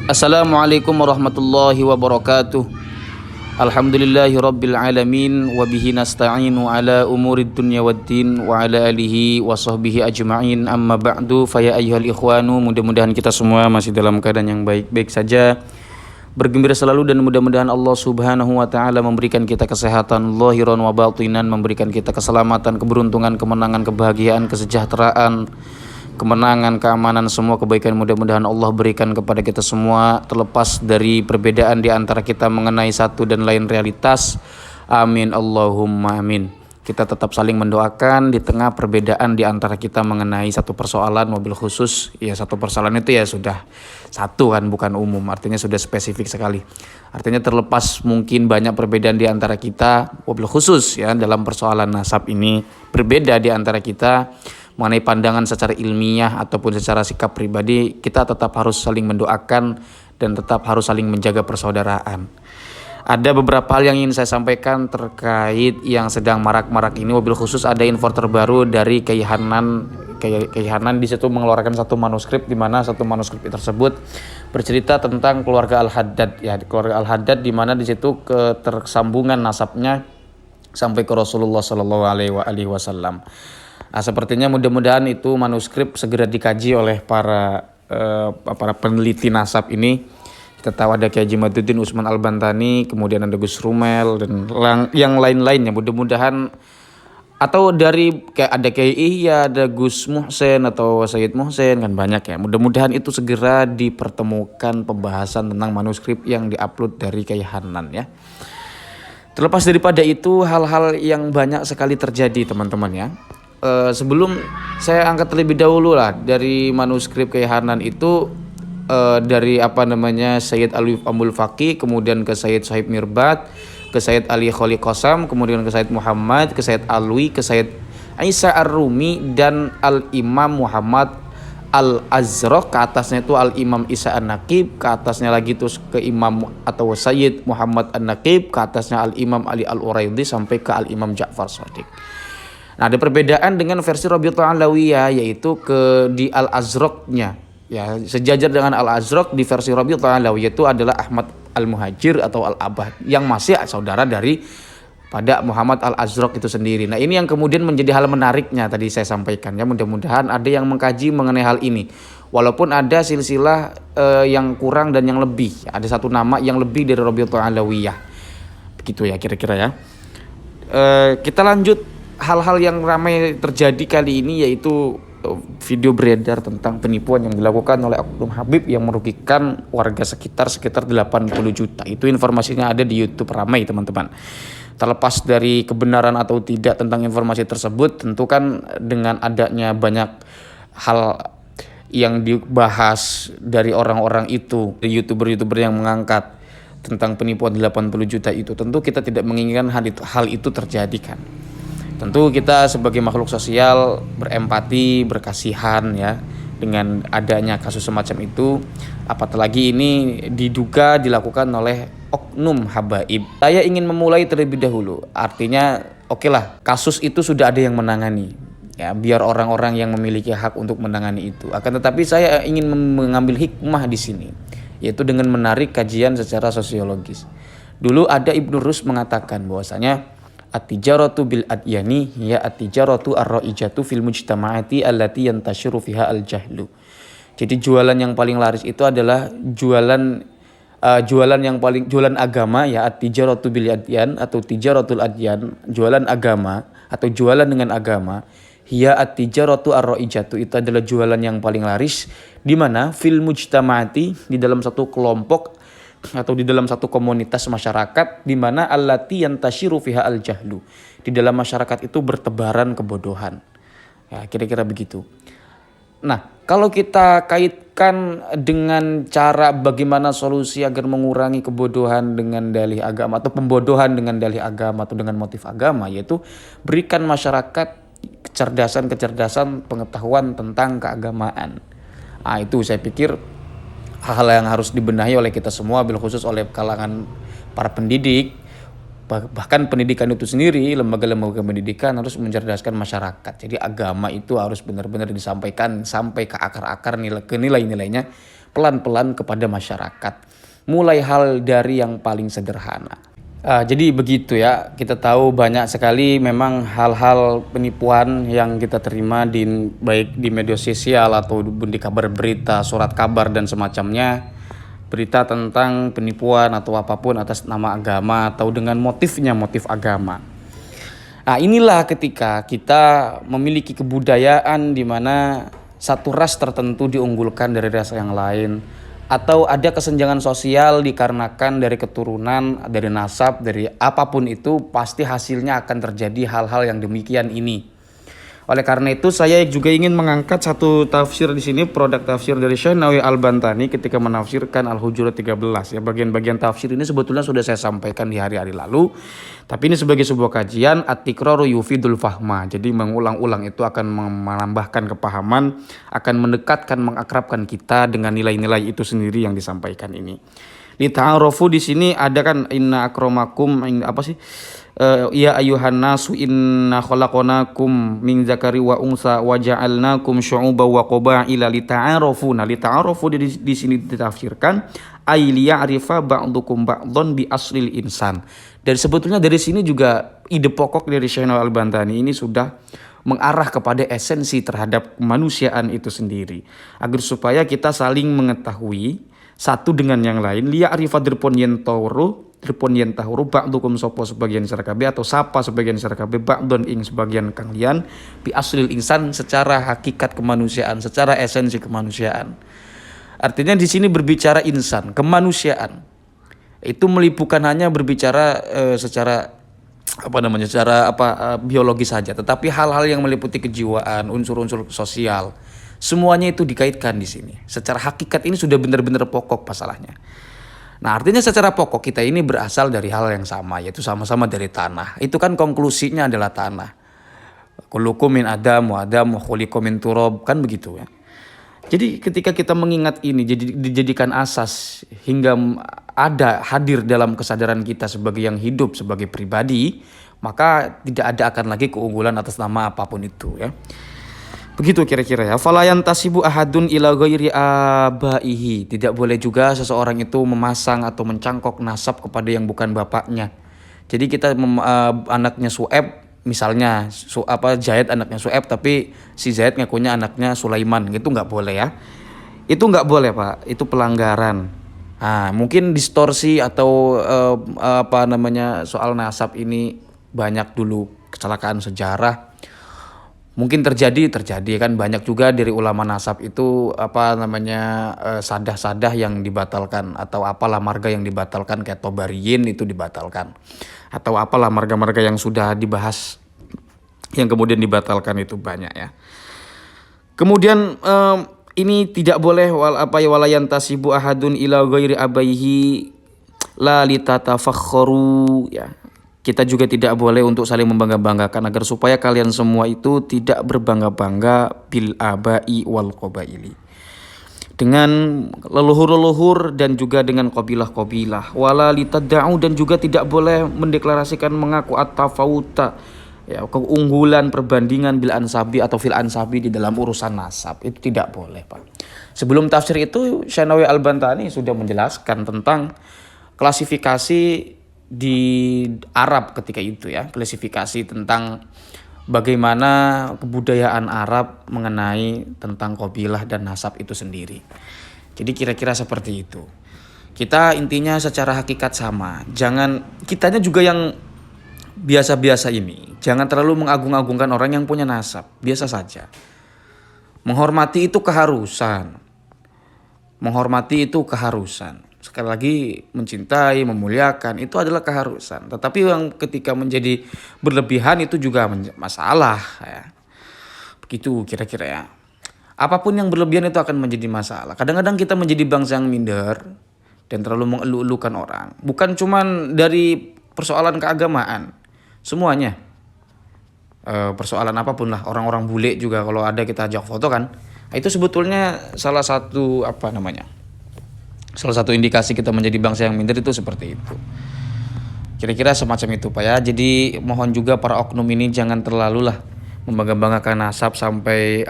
Assalamualaikum warahmatullahi wabarakatuh. Alhamdulillahi rabbil alamin wa bihi nasta'inu ala umurid dunya waddin wa ala alihi wa sahbihi ajma'in, amma ba'du. Fa ya ayyuhal ikhwanu, mudah-mudahan kita semua masih dalam keadaan yang baik-baik saja, bergembira selalu, dan mudah-mudahan Allah Subhanahu wa taala memberikan kita kesehatan zahiran wa batinan, memberikan kita keselamatan, keberuntungan, kemenangan, kebahagiaan, kesejahteraan, kemenangan, keamanan, semua kebaikan mudah-mudahan Allah berikan kepada kita semua, terlepas dari perbedaan di antara kita mengenai satu dan lain realitas. Amin Allahumma amin. Kita tetap saling mendoakan di tengah perbedaan di antara kita mengenai satu persoalan, mobil khusus. Ya, satu persoalan itu ya sudah satu kan, bukan umum, artinya sudah spesifik sekali. Artinya terlepas mungkin banyak perbedaan di antara kita, mobil khusus ya dalam persoalan nasab ini berbeda di antara kita mengenai pandangan secara ilmiah ataupun secara sikap pribadi, kita tetap harus saling mendoakan dan tetap harus saling menjaga persaudaraan. Ada beberapa hal yang ingin saya sampaikan terkait yang sedang marak-marak ini, mobil khusus. Ada info terbaru dari Kiai Hanan di situ mengeluarkan satu manuskrip, di mana satu manuskrip tersebut bercerita tentang keluarga Al-Haddad ya, keluarga Al-Haddad, di mana di situ ketersambungan nasabnya sampai ke Rasulullah Shallallahu alaihi wasallam. Nah, sepertinya mudah-mudahan itu manuskrip segera dikaji oleh para peneliti nasab ini. Kita tahu ada Kiai Jimaduddin Utsman Al-Bantani, kemudian ada Gus Rumel dan yang lain-lainnya. Mudah-mudahan, atau dari kayak ada Kiai Ihya, ada Gus Muhsin atau Sayyid Muhsin, kan banyak ya. Mudah-mudahan itu segera dipertemukan pembahasan tentang manuskrip yang diupload dari Kiai Hanan ya. Terlepas daripada itu, hal-hal yang banyak sekali terjadi teman-teman ya. Sebelum saya angkat terlebih dahulu lah dari manuskrip Kiai Hanan itu, dari Sayyid Alwi Ambul Faqih, kemudian ke Sayyid Sahib Mirbat, ke Sayyid Ali Kholi Qasam, kemudian ke Sayyid Muhammad, ke Sayyid Alwi, ke Sayyid Isa Ar-Rumi, dan Al-Imam Muhammad Al-Azraq, ke atasnya itu Al-Imam Isa An-Naqib, ke atasnya lagi terus ke Imam atau Sayyid Muhammad An-Naqib, ke atasnya Al-Imam Ali Al-Uraidi sampai ke Al-Imam Ja'far Shadiq. Nah, ada perbedaan dengan versi Rabi'atul Alawiyah, yaitu di Al-Azraqnya ya, sejajar dengan Al-Azraq di versi Rabi'atul Alawiyah itu adalah Ahmad Al-Muhajir atau Al-Abad, yang masih saudara dari pada Muhammad Al-Azraq itu sendiri. Nah, ini yang kemudian menjadi hal menariknya tadi saya sampaikan ya. Mudah-mudahan ada yang mengkaji mengenai hal ini, walaupun ada silsilah yang kurang dan yang lebih. Ada satu nama yang lebih dari Rabi'atul Alawiyah, begitu ya kira-kira ya. Kita lanjut. Hal-hal yang ramai terjadi kali ini yaitu video beredar tentang penipuan yang dilakukan oleh Oknum Habib yang merugikan warga sekitar 80 juta. Itu informasinya ada di YouTube, ramai teman-teman. Terlepas dari kebenaran atau tidak tentang informasi tersebut, tentu kan dengan adanya banyak hal yang dibahas dari orang-orang itu, dari YouTuber-YouTuber yang mengangkat tentang penipuan 80 juta itu, tentu kita tidak menginginkan hal itu terjadi kan. Tentu kita sebagai makhluk sosial berempati, berkasihan ya dengan adanya kasus semacam itu. Apalagi ini diduga dilakukan oleh oknum habaib. Saya ingin memulai terlebih dahulu. Artinya okelah, kasus itu sudah ada yang menangani. Ya, biar orang-orang yang memiliki hak untuk menangani itu. Akan tetapi saya ingin mengambil hikmah di sini, yaitu dengan menarik kajian secara sosiologis. Dulu ada Ibnu Rus mengatakan bahwasanya at-tijaratu bil adyani ya at-tijaratu ar-ra'ijatu fil mujtama'ati allati yantashiru fiha al-jahlu. Jadi jualan yang paling laris itu adalah jualan agama ya, at-tijaratu bil adyan atau tijaratul adyan, jualan agama atau jualan dengan agama. Ya at-tijaratu ar-ra'ijatu, itu adalah jualan yang paling laris di mana fil mujtama'ati, di dalam satu kelompok atau di dalam satu komunitas masyarakat, di mana allati yantashiru fiha al-jahlu, di dalam masyarakat itu bertebaran kebodohan. Ya, kira-kira begitu. Nah, kalau kita kaitkan dengan cara bagaimana solusi agar mengurangi kebodohan dengan dalih agama atau pembodohan dengan dalih agama atau dengan motif agama, yaitu berikan masyarakat kecerdasan pengetahuan tentang keagamaan. Nah, itu saya pikir hal yang harus dibenahi oleh kita semua, bil khusus oleh kalangan para pendidik. Bahkan pendidikan itu sendiri, lembaga-lembaga pendidikan harus mencerdaskan masyarakat. Jadi agama itu harus benar-benar disampaikan sampai ke akar-akar ke nilai-nilainya pelan-pelan kepada masyarakat. Mulai hal dari yang paling sederhana. Jadi begitu ya, kita tahu banyak sekali memang hal-hal penipuan yang kita terima baik di media sosial atau di kabar berita, surat kabar dan semacamnya. Berita tentang penipuan atau apapun atas nama agama atau dengan motif agama. Nah, inilah ketika kita memiliki kebudayaan di mana satu ras tertentu diunggulkan dari ras yang lain, atau ada kesenjangan sosial dikarenakan dari keturunan, dari nasab, dari apapun itu, pasti hasilnya akan terjadi hal-hal yang demikian ini. Oleh karena itu saya juga ingin mengangkat satu tafsir di sini, produk tafsir dari Syekh Nawawi Al-Bantani ketika menafsirkan Al-Hujurat 13 ya. Bagian-bagian tafsir ini sebetulnya sudah saya sampaikan di hari-hari lalu, tapi ini sebagai sebuah kajian at-tikraru yufidul fahma. Jadi mengulang-ulang itu akan menambahkan kepahaman, akan mendekatkan, mengakrabkan kita dengan nilai-nilai itu sendiri yang disampaikan ini. Di ta'arufu di sini ada kan inna akramakum ya ayuhan nasu inna khalaqnakum min zakari wa unsa wa ja'alnakum syu'uban wa qabaila lita'arufu. Nah, lita'arufu di sini ditafsirkan ay liya'rifa ba'dukum ba'dhan bi aslil insan. Dan sebetulnya dari sini juga ide pokok dari Syekh Nawawi Al-Bantani ini sudah mengarah kepada esensi terhadap kemanusiaan itu sendiri, agar supaya kita saling mengetahui satu dengan yang lain. Liya'rifa dirpon yen tahuru ba'dukum sopo sebagian sirakabe atau sapa sebagian sirakabe ba'don ing sebagian kalian bi aslil insan, secara hakikat kemanusiaan, secara esensi kemanusiaan. Artinya di sini berbicara insan, kemanusiaan. Itu bukan hanya berbicara secara biologis saja, tetapi hal-hal yang meliputi kejiwaan, unsur-unsur sosial. Semuanya itu dikaitkan di sini. Secara hakikat ini sudah benar-benar pokok masalahnya. Nah, artinya secara pokok kita ini berasal dari hal yang sama, yaitu sama-sama dari tanah. Itu kan konklusinya adalah tanah. Kullukum min adam wa adam wa khuliqum min turab, kan begitu ya. Jadi ketika kita mengingat ini dijadikan asas hingga hadir dalam kesadaran kita sebagai yang hidup, sebagai pribadi, maka tidak ada akan lagi keunggulan atas nama apapun itu ya. Begitu kira-kira ya. Falayan tasibu ahadun ila ghairi abaihi. Tidak boleh juga seseorang itu memasang atau mencangkok nasab kepada yang bukan bapaknya. Jadi kita anaknya Su'aib, misalnya Zaid anaknya Su'aib, tapi si Zaid ngakunya anaknya Sulaiman, gitu nggak boleh ya. Itu nggak boleh Pak, itu pelanggaran. Nah, mungkin distorsi atau soal nasab ini banyak dulu kecelakaan sejarah. Mungkin terjadi kan, banyak juga dari ulama nasab itu sadah-sadah yang dibatalkan, atau apalah marga yang dibatalkan kayak Tobariyin itu dibatalkan, atau apalah marga-marga yang sudah dibahas yang kemudian dibatalkan itu banyak ya. Kemudian ini tidak boleh walayan tasibu ahadun ila ghairi abaihi la litatafakharu ya. Kita juga tidak boleh untuk saling membangga-banggakan, agar supaya kalian semua itu tidak berbangga-bangga bil abai wal qabaili, dengan leluhur-leluhur dan juga dengan qabilah-qabilah. Wala litad'u, dan juga tidak boleh mendeklarasikan mengaku at-tafawuta ya, keunggulan perbandingan bil ansabi atau fil ansabi di dalam urusan nasab. Itu tidak boleh Pak. Sebelum tafsir itu Syekh Nawawi Al-Bantani sudah menjelaskan tentang klasifikasi di Arab ketika itu ya, klasifikasi tentang bagaimana kebudayaan Arab mengenai tentang qabilah dan nasab itu sendiri. Jadi kira-kira seperti itu. Kita intinya secara hakikat sama. Jangan, kitanya juga yang biasa-biasa ini, jangan terlalu mengagung-agungkan orang yang punya nasab. Biasa saja. Menghormati itu keharusan. Sekali lagi, mencintai, memuliakan itu adalah keharusan. Tetapi yang ketika menjadi berlebihan itu juga masalah ya. Begitu kira-kira ya. Apapun yang berlebihan itu akan menjadi masalah. Kadang-kadang kita menjadi bangsa yang minder dan terlalu mengeluh-elukan orang. Bukan cuman dari persoalan keagamaan, semuanya. Persoalan apapun lah. Orang-orang bule juga kalau ada kita ajak foto kan. Itu sebetulnya salah satu indikasi kita menjadi bangsa yang minder itu seperti itu. Kira-kira semacam itu Pak ya. Jadi mohon juga para oknum ini jangan terlalu lah membangga-banggakan nasab sampai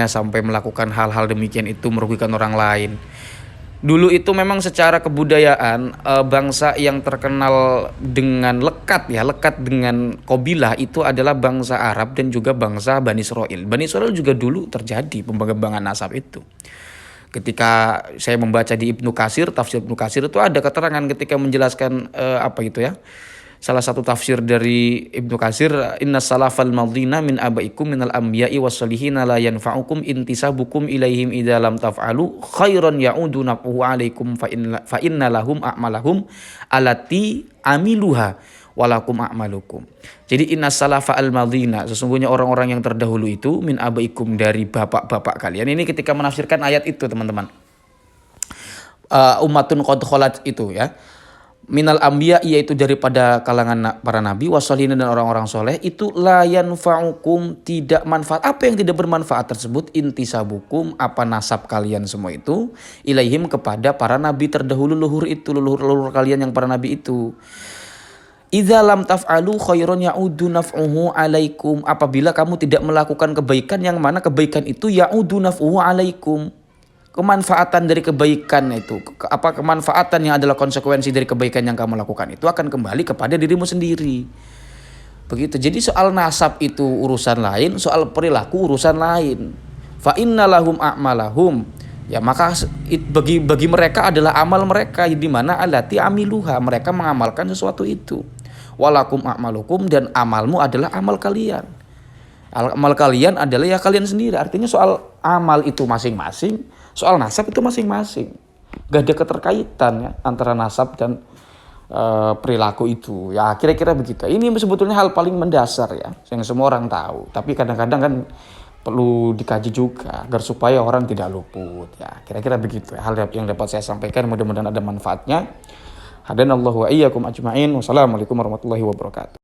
sampai melakukan hal-hal demikian itu merugikan orang lain. Dulu itu memang secara kebudayaan bangsa yang terkenal dengan lekat dengan kabilah itu adalah bangsa Arab dan juga bangsa Bani Israil. Bani Israil juga dulu terjadi pengembangan nasab itu. Ketika saya membaca di Ibnu Katsir, tafsir Ibnu Katsir itu ada keterangan ketika menjelaskan apa itu ya. Salah satu tafsir dari Ibnu Katsir, inna salafal madina min abaikum minal anbiya'i wassalihina la yanfa'ukum intisabukum ilaihim idza lam taf'alu khairan ya'udu naf'uhu 'alaikum fa inna lahum a'malahum allati amiluha walakum a'malukum. Jadi inna salafa al madina, sesungguhnya orang-orang yang terdahulu itu min abaikum, dari bapak-bapak kalian. Ini ketika menafsirkan ayat itu teman-teman. Ummatun qad khalat itu ya. Minal anbiya, yaitu daripada kalangan para nabi, wasolina, dan orang-orang soleh, itu la yanfa'ukum, tidak manfaat. Apa yang tidak bermanfaat tersebut? Intisabukum, apa nasab kalian semua itu, ilaihim, kepada para nabi terdahulu, leluhur itu, leluhur kalian yang para nabi itu. Idza lam taf'alu khairan ya'udu naf'uhu 'alaikum, apabila kamu tidak melakukan kebaikan, yang mana kebaikan itu ya'udu naf'uhu 'alaikum, kemanfaatan dari kebaikan itu, kemanfaatan yang adalah konsekuensi dari kebaikan yang kamu lakukan itu akan kembali kepada dirimu sendiri. Begitu. Jadi soal nasab itu urusan lain, soal perilaku urusan lain. Fa innalahum a'malahum, ya maka bagi mereka adalah amal mereka, di mana allati amiluha, mereka mengamalkan sesuatu itu. Walakum a'malukum, dan amalmu adalah amal kalian. Amal kalian adalah ya kalian sendiri. Artinya soal amal itu masing-masing, soal nasab itu masing-masing. Gak ada keterkaitan ya antara nasab dan perilaku itu. Ya kira-kira begitu. Ini sebetulnya hal paling mendasar ya, yang semua orang tahu. Tapi kadang-kadang kan perlu dikaji juga agar supaya orang tidak luput. Ya kira-kira begitu ya, hal yang dapat saya sampaikan. Mudah-mudahan ada manfaatnya. Hadanallahu wa iyyakum ajma'in. Wassalamualaikum warahmatullahi wabarakatuh.